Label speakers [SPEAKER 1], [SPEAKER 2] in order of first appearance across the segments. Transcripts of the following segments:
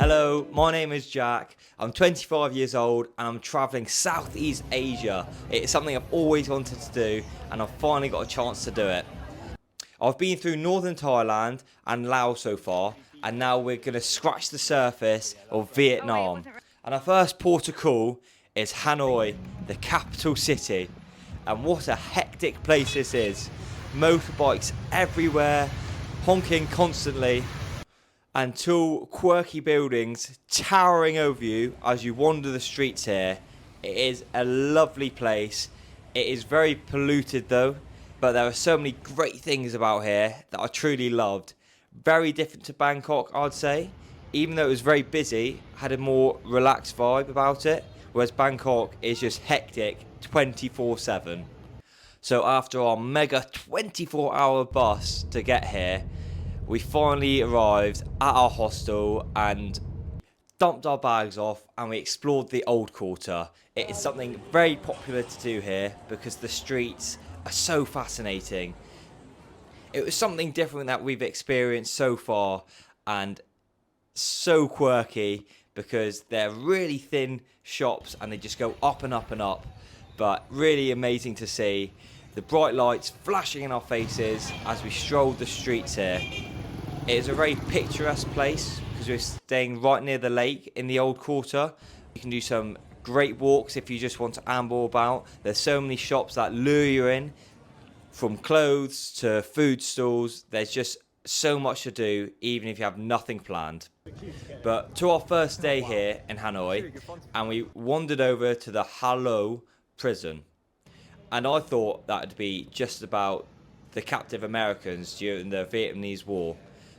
[SPEAKER 1] Hello, my name is Jack. I'm 25 years old and I'm travelling Southeast Asia. It's something I've always wanted to do and I've finally got a chance to do it. I've been through northern Thailand and Laos so far, and now we're going to scratch the surface of Vietnam. And our first port of call is Hanoi, the capital city. And what a hectic place this is. Motorbikes everywhere, honking constantly, and tall, quirky buildings towering over you as you wander the streets here. It is a lovely place. It is very polluted though, but there are so many great things about here that I truly loved. Very different to Bangkok, I'd say. Even though it was very busy, had a more relaxed vibe about it, whereas Bangkok is just hectic 24/7. So after our mega 24-hour bus to get here, we finally arrived at our hostel and dumped our bags off, and we explored the old quarter. It is something very popular to do here because the streets are so fascinating. It was something different that we've experienced so far and so quirky because they're really thin shops and they just go up and up and up, but really amazing to see. The bright lights flashing in our faces as we strolled the streets here. It is a very picturesque place because we're staying right near the lake in the old quarter. You can do some great walks if you just want to amble about. There's so many shops that lure you in, from clothes to food stalls. There's just so much to do even if you have nothing planned. But to our first day here in Hanoi, and we wandered over to the Hanoi prison. And I thought that would be just about the captive Americans during the Vietnamese War.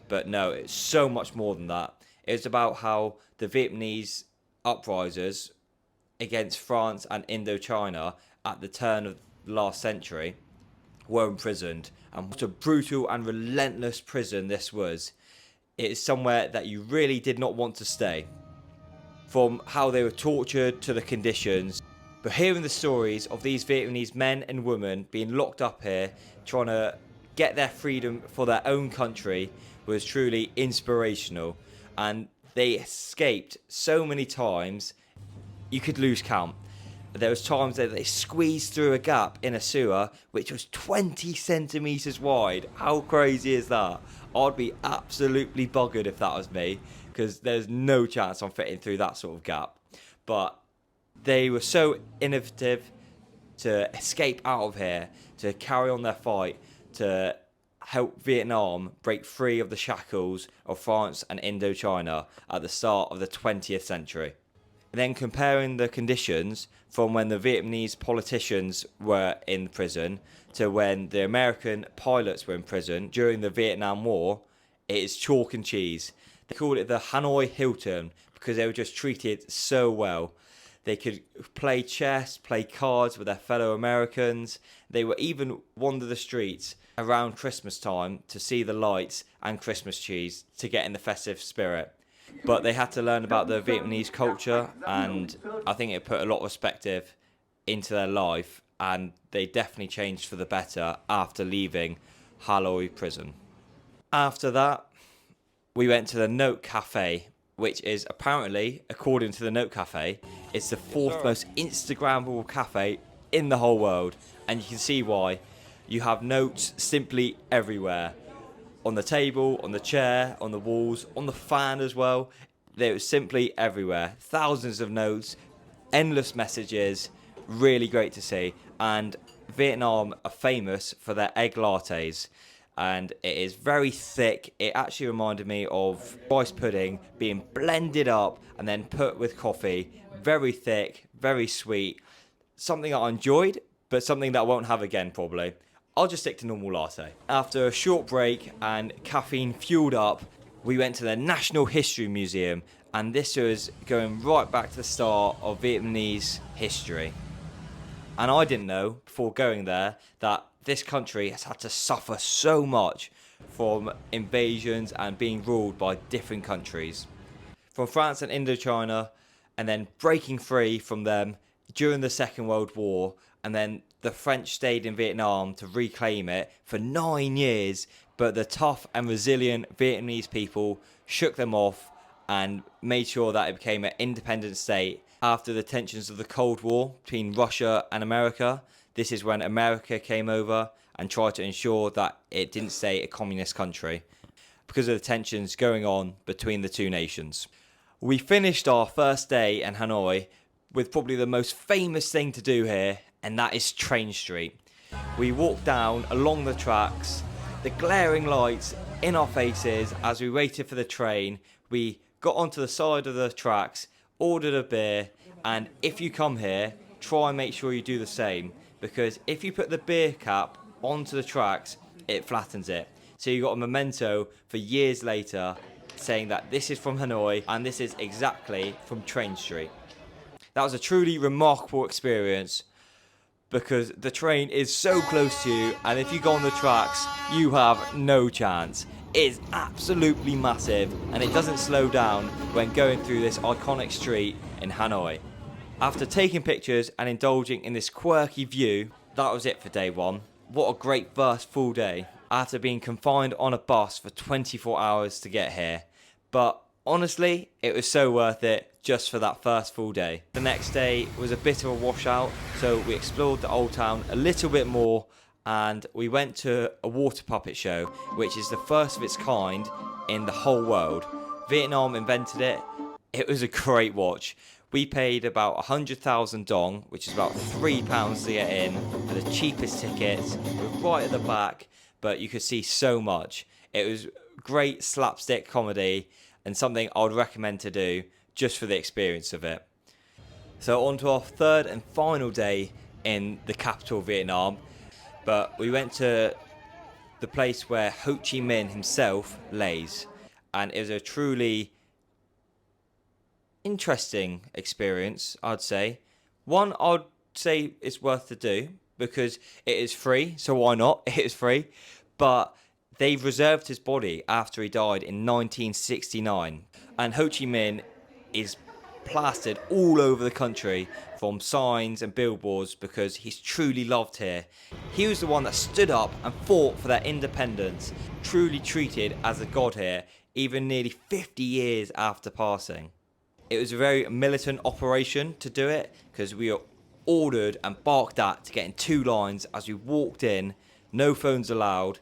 [SPEAKER 1] But no, it's so much more than that. It's about how the Vietnamese uprisers against France and Indochina at the turn of the last century were imprisoned. And what a brutal and relentless prison this was. It is somewhere that you really did not want to stay. From how they were tortured to the conditions. But hearing the stories of these Vietnamese men and women being locked up here, trying to get their freedom for their own country, was truly inspirational. And they escaped so many times, you could lose count. There was times that they squeezed through a gap in a sewer which was 20 centimetres wide. How crazy is that? I'd be absolutely buggered if that was me, because there's no chance I'm fitting through that sort of gap. But they were so innovative to escape out of here, to carry on their fight, to help Vietnam break free of the shackles of France and Indochina at the start of the 20th century. And then comparing the conditions from when the Vietnamese politicians were in prison to when the American pilots were in prison during the Vietnam War, it is chalk and cheese. They called it the Hanoi Hilton because they were just treated so well. They could play chess, play cards with their fellow Americans. They would even wander the streets around Christmas time to see the lights and Christmas trees to get in the festive spirit. But they had to learn about the Vietnamese culture, and I think it put a lot of perspective into their life, and they definitely changed for the better after leaving Hanoi prison. After that, we went to the Note Cafe, which is apparently, according to the Note Cafe, it's the fourth most Instagrammable cafe in the whole world. And you can see why. You have notes simply everywhere. On the table, on the chair, on the walls, on the fan as well. They're simply everywhere. Thousands of notes, endless messages. Really great to see. And Vietnam are famous for their egg lattes. And it is very thick. It actually reminded me of rice pudding being blended up and then put with coffee. Very thick, very sweet. Something that I enjoyed, but something that I won't have again probably. I'll just stick to normal latte. After a short break and caffeine fueled up, we went to the National History Museum, and this was going right back to the start of Vietnamese history. And I didn't know before going there that this country has had to suffer so much from invasions and being ruled by different countries. From France and Indochina, and then breaking free from them during the Second World War, and then the French stayed in Vietnam to reclaim it for 9 years, but the tough and resilient Vietnamese people shook them off and made sure that it became an independent state after the tensions of the Cold War between Russia and America. This is when America came over and tried to ensure that it didn't stay a communist country because of the tensions going on between the two nations. We finished our first day in Hanoi with probably the most famous thing to do here, and that is Train Street. We walked down along the tracks, the glaring lights in our faces as we waited for the train. We got onto the side of the tracks, ordered a beer, and if you come here, try and make sure you do the same, because if you put the beer cap onto the tracks, it flattens it. So you got a memento for years later saying that this is from Hanoi and this is exactly from Train Street. That was a truly remarkable experience because the train is so close to you, and if you go on the tracks, you have no chance. It is absolutely massive, and it doesn't slow down when going through this iconic street in Hanoi. After taking pictures and indulging in this quirky view, that was it for day one. What a great first full day after being confined on a bus for 24 hours to get here. But honestly, it was so worth it just for that first full day. The next day was a bit of a washout, so we explored the old town a little bit more, and we went to a water puppet show, which is the first of its kind in the whole world. Vietnam invented it. It was a great watch. We paid about 100,000 dong, which is about £3 to get in, for the cheapest tickets. We were right at the back, but you could see so much. It was great slapstick comedy and something I would recommend to do just for the experience of it. So on to our third and final day in the capital of Vietnam, but we went to the place where Ho Chi Minh himself lays, and it was a truly interesting experience, I'd say. One, I'd say it's worth to do because it is free, so why not? It is free, but they've reserved his body after he died in 1969, and Ho Chi Minh is plastered all over the country from signs and billboards because he's truly loved here. He was the one that stood up and fought for their independence, truly treated as a god here, even nearly 50 years after passing. It was a very militant operation to do it because we were ordered and barked at to get in two lines as we walked in, no phones allowed.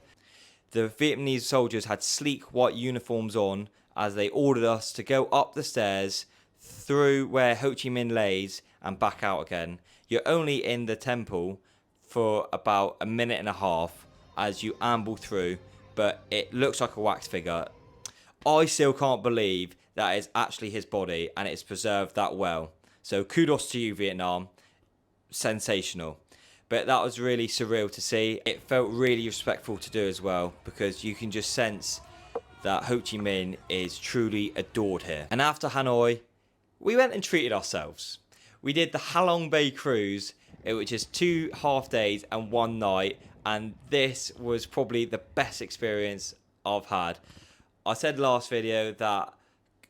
[SPEAKER 1] The Vietnamese soldiers had sleek white uniforms on as they ordered us to go up the stairs through where Ho Chi Minh lays and back out again. You're only in the temple for about a minute and a half as you amble through, but it looks like a wax figure. I still can't believe that is actually his body and it's preserved that well. So kudos to you, Vietnam. Sensational. But that was really surreal to see. It felt really respectful to do as well because you can just sense that Ho Chi Minh is truly adored here. And after Hanoi, we went and treated ourselves. We did the Halong Bay cruise, which is 2 half days and 1 night, and this was probably the best experience I've had. I said last video that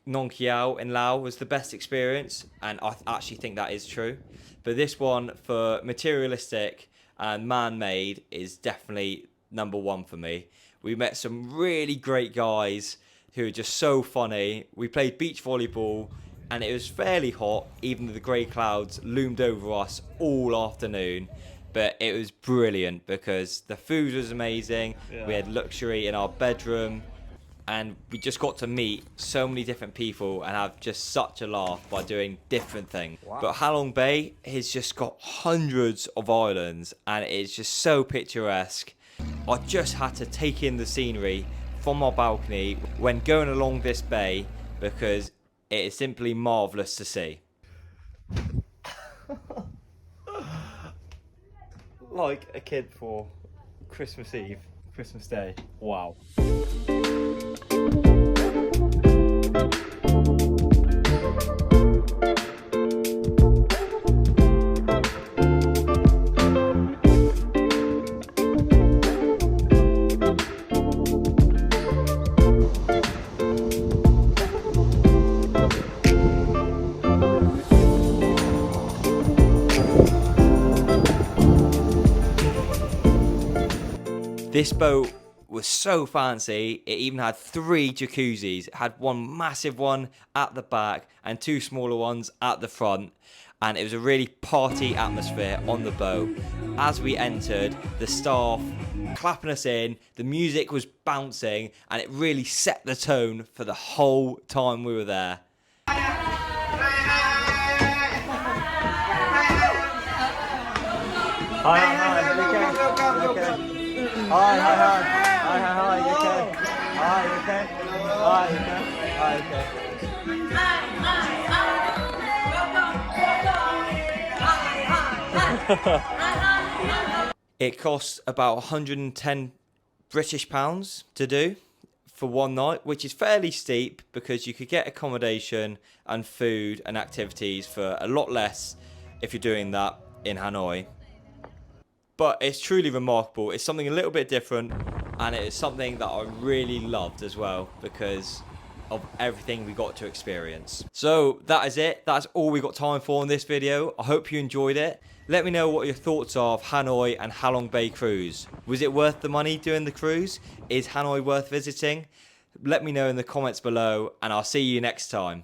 [SPEAKER 1] Nong Kiao in Laos was the best experience, and I actually think that is true. But this one, for materialistic and man-made, is definitely number 1 for me. We met some really great guys who are just so funny. We played beach volleyball, and it was fairly hot, even though the grey clouds loomed over us all afternoon. But it was brilliant because the food was amazing. Yeah. We had luxury in our bedroom, and we just got to meet so many different people and have just such a laugh by doing different things. Wow. But Halong Bay has just got hundreds of islands, and it's just so picturesque. I just had to take in the scenery from our balcony when going along this bay because it is simply marvellous to see. Like a kid for Christmas Eve, Christmas Day. Wow. This boat was so fancy. It even had 3 jacuzzis. It had one massive one at the back and 2 smaller ones at the front. And it was a really party atmosphere on the boat. As we entered, the staff clapping us in, the music was bouncing, and it really set the tone for the whole time we were there.
[SPEAKER 2] Hi, you okay? Hi, you okay? Hi, you okay? Hi, you okay? Hi, you okay?
[SPEAKER 1] It costs about 110 British pounds to do for one night, which is fairly steep because you could get accommodation and food and activities for a lot less if you're doing that in Hanoi. But it's truly remarkable. It's something a little bit different, and it is something that I really loved as well because of everything we got to experience. So that is it. That's all we got time for in this video. I hope you enjoyed it. Let me know what your thoughts are of Hanoi and Halong Bay cruise. Was it worth the money doing the cruise? Is Hanoi worth visiting? Let me know in the comments below, and I'll see you next time.